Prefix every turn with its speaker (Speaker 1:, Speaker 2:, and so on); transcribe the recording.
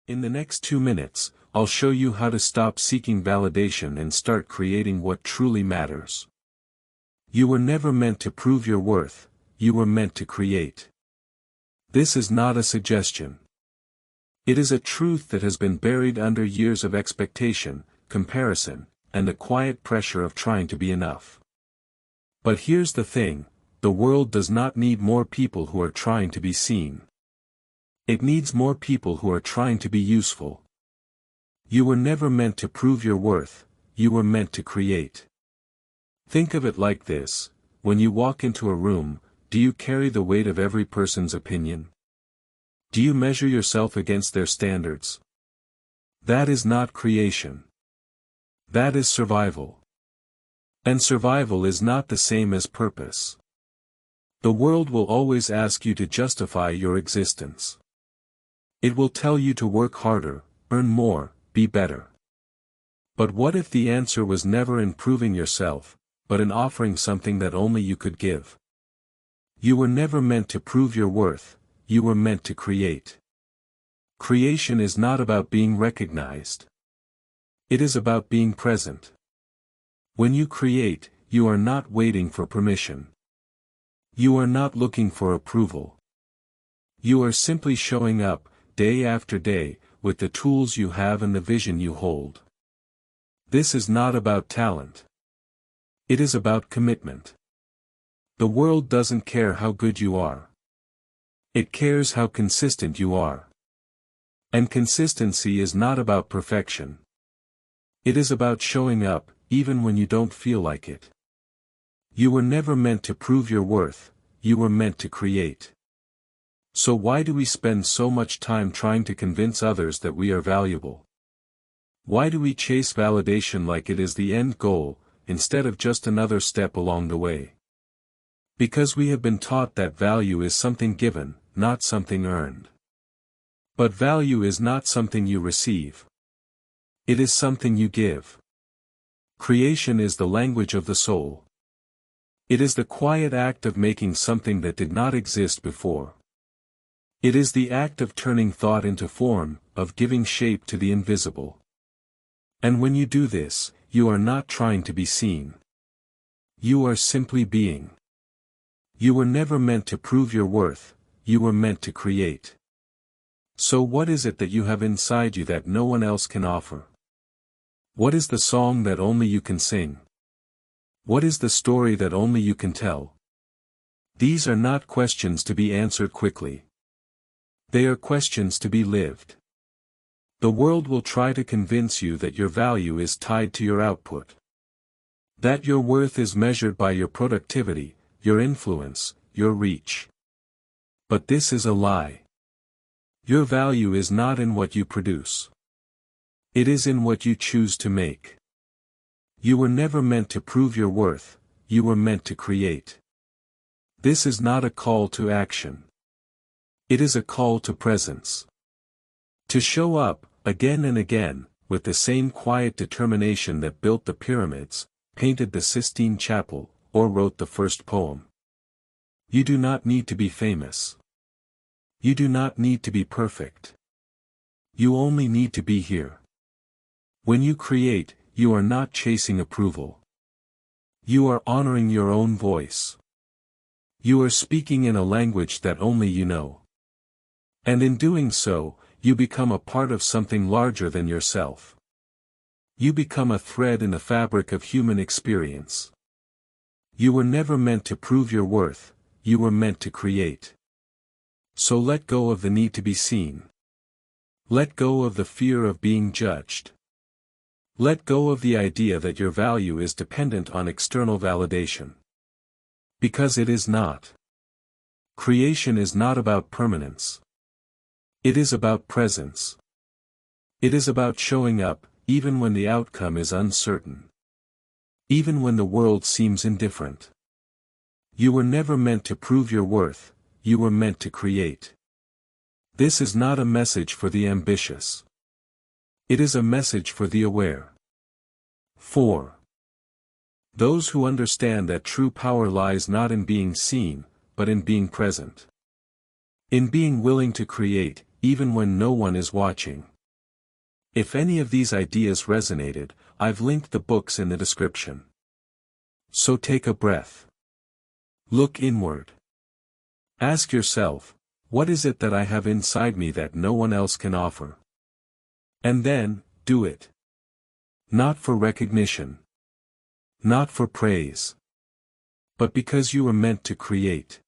Speaker 1: In the next 2 minutes, I'll show you how to stop seeking validation and start creating what truly matters. You were never meant to prove your worth, you were meant to create. This is not a suggestion. It is a truth that has been buried under years of expectation, comparison, and the quiet pressure of trying to be enough. But here's the thing, the world does not need more people who are trying to be seen. It needs more people who are trying to be useful. You were never meant to prove your worth, you were meant to create. Think of it like this, when you walk into a room, do you carry the weight of every person's opinion? Do you measure yourself against their standards? That is not creation. That is survival. And survival is not the same as purpose. The world will always ask you to justify your existence. It will tell you to work harder, earn more, be better. But what if the answer was never in proving yourself, but in offering something that only you could give? You were never meant to prove your worth, you were meant to create. Creation is not about being recognized. It is about being present. When you create, you are not waiting for permission. You are not looking for approval. You are simply showing up, day after day, with the tools you have and the vision you hold. This is not about talent. It is about commitment. The world doesn't care how good you are. It cares how consistent you are. And consistency is not about perfection. It is about showing up, even when you don't feel like it. You were never meant to prove your worth, you were meant to create. So why do we spend so much time trying to convince others that we are valuable? Why do we chase validation like it is the end goal, instead of just another step along the way? Because we have been taught that value is something given, not something earned. But value is not something you receive. It is something you give. Creation is the language of the soul. It is the quiet act of making something that did not exist before. It is the act of turning thought into form, of giving shape to the invisible. And when you do this, you are not trying to be seen. You are simply being. You were never meant to prove your worth, you were meant to create. So what is it that you have inside you that no one else can offer? What is the song that only you can sing? What is the story that only you can tell? These are not questions to be answered quickly. They are questions to be lived. The world will try to convince you that your value is tied to your output. That your worth is measured by your productivity, your influence, your reach. But this is a lie. Your value is not in what you produce. It is in what you choose to make. You were never meant to prove your worth, you were meant to create. This is not a call to action. It is a call to presence. To show up, again and again, with the same quiet determination that built the pyramids, painted the Sistine Chapel, or wrote the first poem. You do not need to be famous. You do not need to be perfect. You only need to be here. When you create, you are not chasing approval. You are honoring your own voice. You are speaking in a language that only you know. And in doing so, you become a part of something larger than yourself. You become a thread in the fabric of human experience. You were never meant to prove your worth, you were meant to create. So let go of the need to be seen. Let go of the fear of being judged. Let go of the idea that your value is dependent on external validation. Because it is not. Creation is not about permanence. It is about presence. It is about showing up, even when the outcome is uncertain. Even when the world seems indifferent. You were never meant to prove your worth, you were meant to create. This is not a message for the ambitious. It is a message for the aware. 4. Those who understand that true power lies not in being seen, but in being present. In being willing to create, even when no one is watching. If any of these ideas resonated, I've linked the books in the description. So take a breath. Look inward. Ask yourself, what is it that I have inside me that no one else can offer? And then, do it. Not for recognition. Not for praise. But because you were meant to create.